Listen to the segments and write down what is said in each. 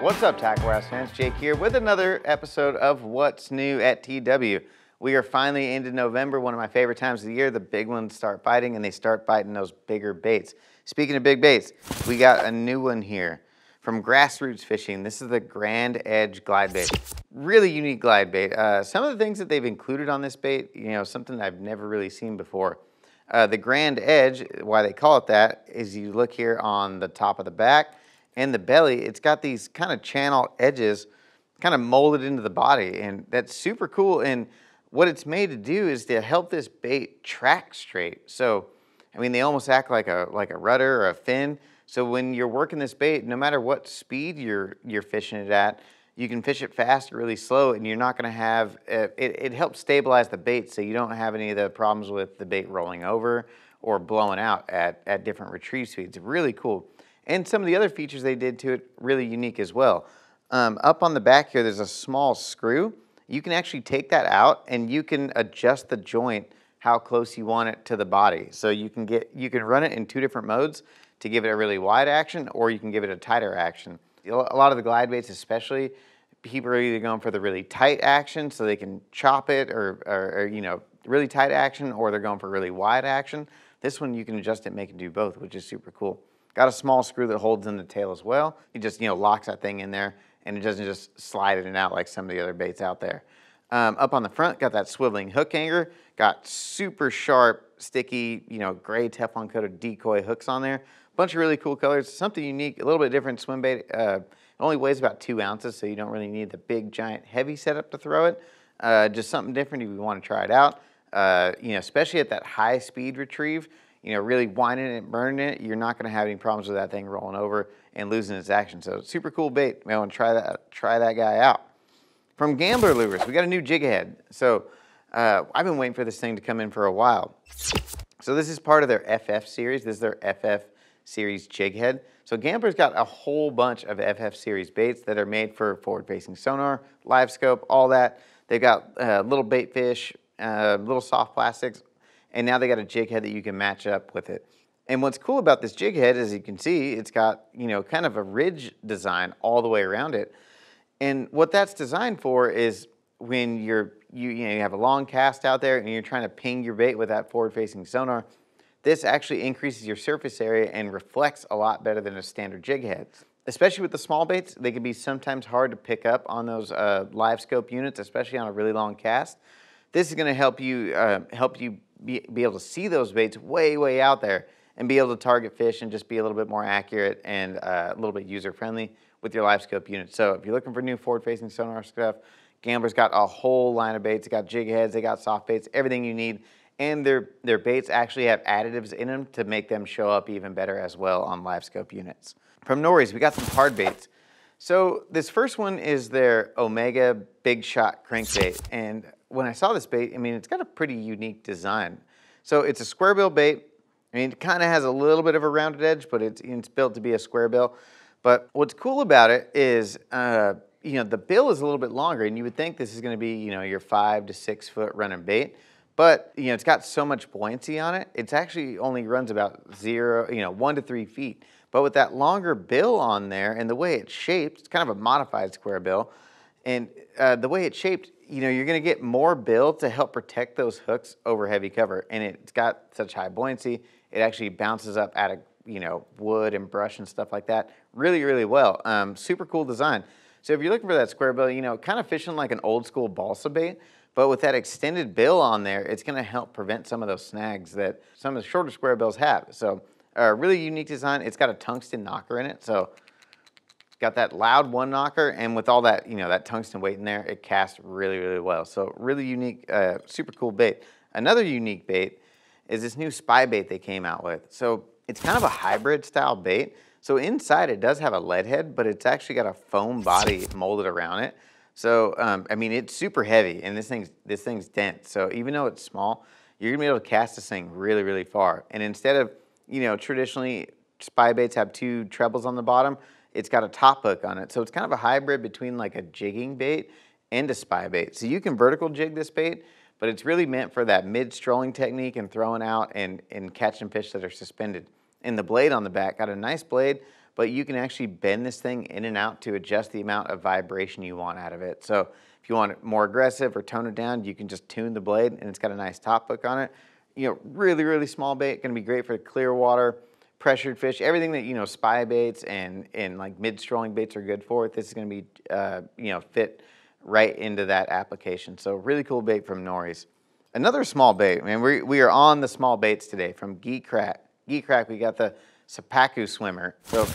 What's up, Tackle House fans? Jake here with another episode of What's New at TW. We are finally into November, one of my favorite times of the year. The big ones start biting, and they start biting those bigger baits. Speaking of big baits, we got a new one here from Grassroots Fishing. This is the Grand Edge glide bait. Really unique glide bait. Some of the things that they've included on this bait, something I've never really seen before. The Grand Edge, why they call it that, is you look here on the top of the back and the belly, it's got these kind of channel edges kind of molded into the body, and that's super cool. And what it's made to do is to help this bait track straight. So, I mean, they almost act like a rudder or a fin. So when you're working this bait, no matter what speed you're fishing it at, you can fish it fast or really slow, and you're not going to have, it helps stabilize the bait so you don't have any of the problems with the bait rolling over or blowing out at different retrieve speeds. Really cool. And some of the other features they did to it, really unique as well. Up on the back here, there's a small screw. You can actually take that out and you can adjust the joint how close you want it to the body. So you can run it in two different modes to give it a really wide action, or you can give it a tighter action. A lot of the glide baits especially, people are either going for the really tight action so they can chop it or really tight action, or they're going for really wide action. This one you can adjust it, make it do both, which is super cool. Got a small screw that holds in the tail as well. It just locks that thing in there, and it doesn't just slide in and out like some of the other baits out there. Up on the front, got that swiveling hook hanger. Got super sharp, sticky, gray Teflon coated decoy hooks on there. Bunch of really cool colors. Something unique, a little bit different swim bait. It only weighs about 2 ounces, so you don't really need the big, giant, heavy setup to throw it. Just something different if you want to try it out. Especially at that high speed retrieve, really winding it, burning it, you're not going to have any problems with that thing rolling over and losing its action. So super cool bait. I want to try that guy out. From Gambler Lures, we got a new Jighead. So I've been waiting for this thing to come in for a while. So this is part of their FF series. This is their FF series Jighead. So Gambler's got a whole bunch of FF series baits that are made for forward-facing sonar, live scope, all that. They've got little bait fish, little soft plastics, and now they got a Jighead that you can match up with it. And what's cool about this Jighead, as you can see, it's got, kind of a ridge design all the way around it. And what that's designed for is when you have a long cast out there and you're trying to ping your bait with that forward-facing sonar, this actually increases your surface area and reflects a lot better than a standard Jighead. Especially with the small baits, they can be sometimes hard to pick up on those live scope units, especially on a really long cast. This is going to help you be able to see those baits way out there and be able to target fish and just be a little bit more accurate and a little bit user-friendly with your live scope unit. So if you're looking for new forward-facing sonar stuff, Gambler's got a whole line of baits. They got Jigheads, they got soft baits, everything you need. And their baits actually have additives in them to make them show up even better as well on live scope units. From Nories, we got some hard baits. So this first one is their Omega Big Shot Crankbait. And when I saw this bait, it's got a pretty unique design. So it's a square bill bait. It kind of has a little bit of a rounded edge, but it's built to be a square bill. But what's cool about it is, the bill is a little bit longer, and you would think this is going to be, your 5 to 6 foot running bait. But, it's got so much buoyancy on it, it's actually only runs about 1 to 3 feet. But with that longer bill on there and the way it's shaped, it's kind of a modified square bill. And the way it's shaped, you're going to get more bill to help protect those hooks over heavy cover. And it's got such high buoyancy, it actually bounces up out of, wood and brush and stuff like that really well. Super cool design. So if you're looking for that square bill, kind of fishing like an old school balsa bait, but with that extended bill on there, it's going to help prevent some of those snags that some of the shorter square bills have. So really unique design. It's got a tungsten knocker in it. So got that loud one knocker, and with all that, that tungsten weight in there, it casts really well. So really unique, super cool bait. Another unique bait is this new spy bait they came out with. So it's kind of a hybrid style bait. So inside it does have a lead head, but it's actually got a foam body molded around it. So, it's super heavy, and this thing's dense. So even though it's small, you're gonna be able to cast this thing really far. And instead of, traditionally spy baits have 2 trebles on the bottom, it's got a top hook on it. So it's kind of a hybrid between like a jigging bait and a spy bait. So you can vertical jig this bait, but it's really meant for that mid-strolling technique and throwing out and catching fish that are suspended. And the blade on the back got a nice blade, but you can actually bend this thing in and out to adjust the amount of vibration you want out of it. So if you want it more aggressive or tone it down, you can just tune the blade, and it's got a nice top hook on it. You know, really, really small bait, gonna be great for clear water, pressured fish, everything that, you know, spy baits and like mid-strolling baits are good for. This is gonna be, you know, fit right into that application. So really cool bait from Nories. Another small bait, man, we are on the small baits today from Geek-Crack. Geek-Crack, we got the Sapaku swimmer. So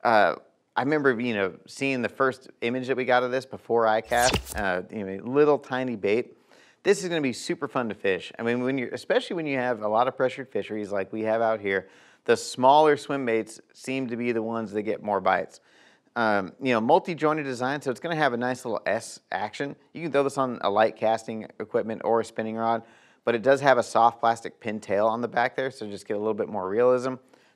I remember, you know, seeing the first image that we got of this before I cast, you know, little tiny bait. This is gonna be super fun to fish. I mean, especially when you have a lot of pressured fisheries like we have out here, the smaller swim baits seem to be the ones that get more bites. You know, multi-jointed design, so it's gonna have a nice little S action. You can throw this on a light casting equipment or a spinning rod, but it does have a soft plastic pin tail on the back there, so just get a little bit more realism.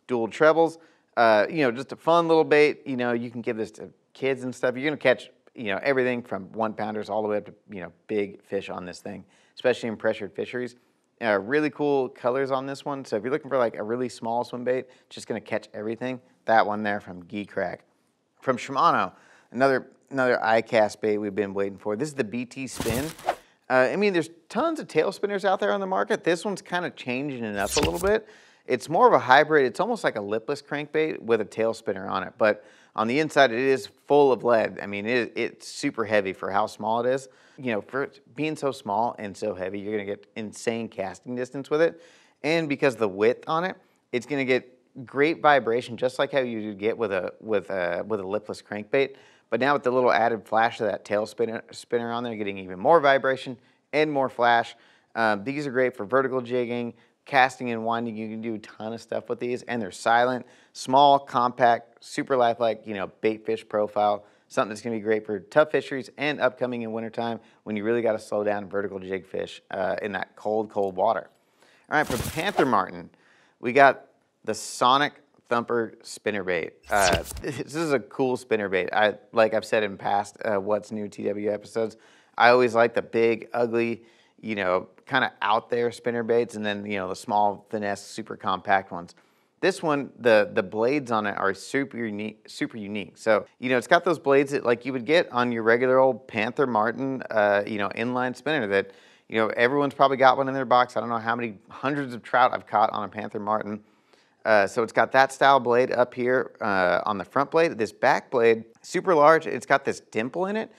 Dual trebles, you know, just a fun little bait. You know, you can give this to kids and stuff. You're gonna catch, you know, everything from 1-pounders all the way up to, you know, big fish on this thing, especially in pressured fisheries. Really cool colors on this one. So if you're looking for like a really small swim bait, just gonna catch everything, that one there from Geek-Crack. From Shimano, another iCast bait we've been waiting for. This is the BT Spin. I mean, there's tons of tail spinners out there on the market. This one's kind of changing it up a little bit. It's more of a hybrid. It's almost like a lipless crankbait with a tail spinner on it. But on the inside, it is full of lead. I mean, it's super heavy for how small it is. You know, for it being so small and so heavy, you're gonna get insane casting distance with it. And because of the width on it, it's gonna get great vibration, just like how you get with a lipless crankbait. But now with the little added flash of that tail spinner on there, getting even more vibration and more flash. These are great for vertical jigging, casting and winding. You can do a ton of stuff with these, and they're silent, small, compact, super lifelike, you know, bait fish profile. Something that's gonna be great for tough fisheries and upcoming in wintertime when you really gotta slow down vertical jig fish in that cold, cold water. All right, from Panther Martin, we got the Sonic Thumper spinnerbait. This is a cool spinnerbait. Like I've said in past What's New TW episodes, I always like the big, ugly, you know, kind of out there spinnerbaits, and then, you know, the small, finesse, super compact ones. This one, the blades on it are super unique. So, you know, it's got those blades that like you would get on your regular old Panther Martin, you know, inline spinner that, you know, everyone's probably got one in their box. I don't know how many hundreds of trout I've caught on a Panther Martin. So it's got that style blade up here on the front blade. This back blade, super large. It's got this dimple in it,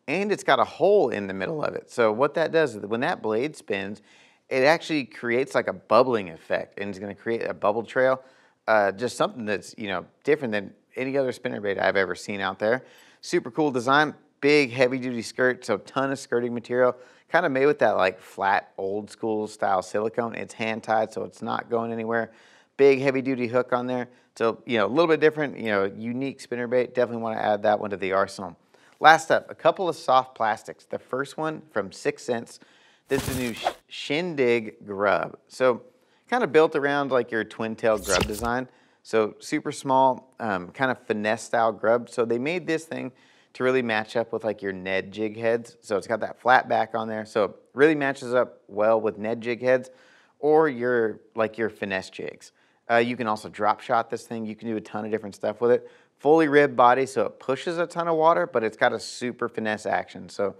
and it's got a hole in the middle of it. So what that does is when that blade spins, it actually creates like a bubbling effect, and it's going to create a bubble trail. Just something that's, you know, different than any other spinnerbait I've ever seen out there. Super cool design, big heavy duty skirt, so ton of skirting material. Kind of made with that like flat old school style silicone. It's hand tied, so it's not going anywhere. Big heavy duty hook on there. So, you know, a little bit different, you know, unique spinnerbait. Definitely want to add that one to the arsenal. Last up, a couple of soft plastics. The first one from 6 Cents. This is the new Shindig Grub. So kind of built around like your twin tail grub design. So super small, kind of finesse style grub. So they made this thing to really match up with like your Ned jig heads. So it's got that flat back on there. So it really matches up well with Ned jig heads or your finesse jigs. You can also drop shot this thing. You can do a ton of different stuff with it. Fully ribbed body, so it pushes a ton of water, but it's got a super finesse action. So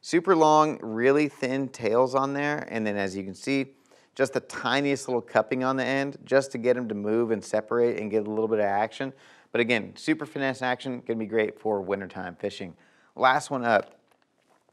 super long, really thin tails on there. And then as you can see, just the tiniest little cupping on the end just to get them to move and separate and get a little bit of action. But again, super finesse action, gonna be great for wintertime fishing. Last one up,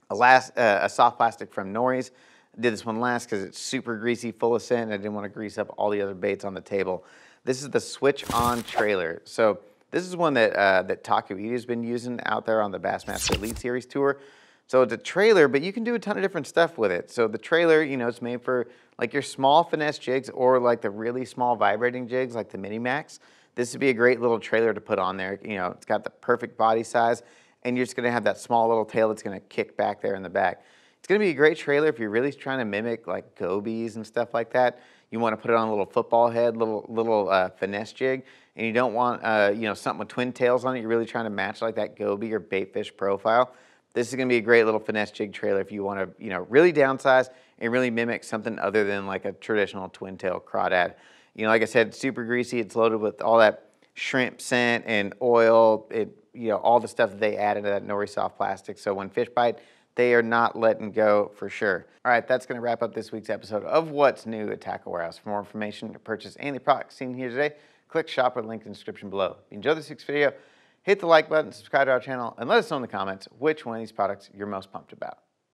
a soft plastic from Nories. I did this one last because it's super greasy, full of scent, and I didn't want to grease up all the other baits on the table. This is the Switch On trailer. So this is one that Taku Ita's been using out there on the Bassmaster Elite Series tour. So it's a trailer, but you can do a ton of different stuff with it. So the trailer, you know, it's made for like your small finesse jigs or like the really small vibrating jigs like the Mini Max. This would be a great little trailer to put on there. You know, it's got the perfect body size, and you're just gonna have that small little tail that's gonna kick back there in the back. It's gonna be a great trailer if you're really trying to mimic like gobies and stuff like that. You wanna put it on a little football head, little finesse jig, and you don't want you know, something with twin tails on it. You're really trying to match like that goby or baitfish profile. This is gonna be a great little finesse jig trailer if you wanna, you know, really downsize and really mimic something other than like a traditional twin tail crawdad. You know, like I said, super greasy. It's loaded with all that shrimp scent and oil, all the stuff that they add into that Nories soft plastic. So when fish bite, they are not letting go for sure. All right, that's going to wrap up this week's episode of What's New at Tackle Warehouse. For more information to purchase any products seen here today, click shop or link in the description below. If you enjoyed this week's video, hit the like button, subscribe to our channel, and let us know in the comments which one of these products you're most pumped about.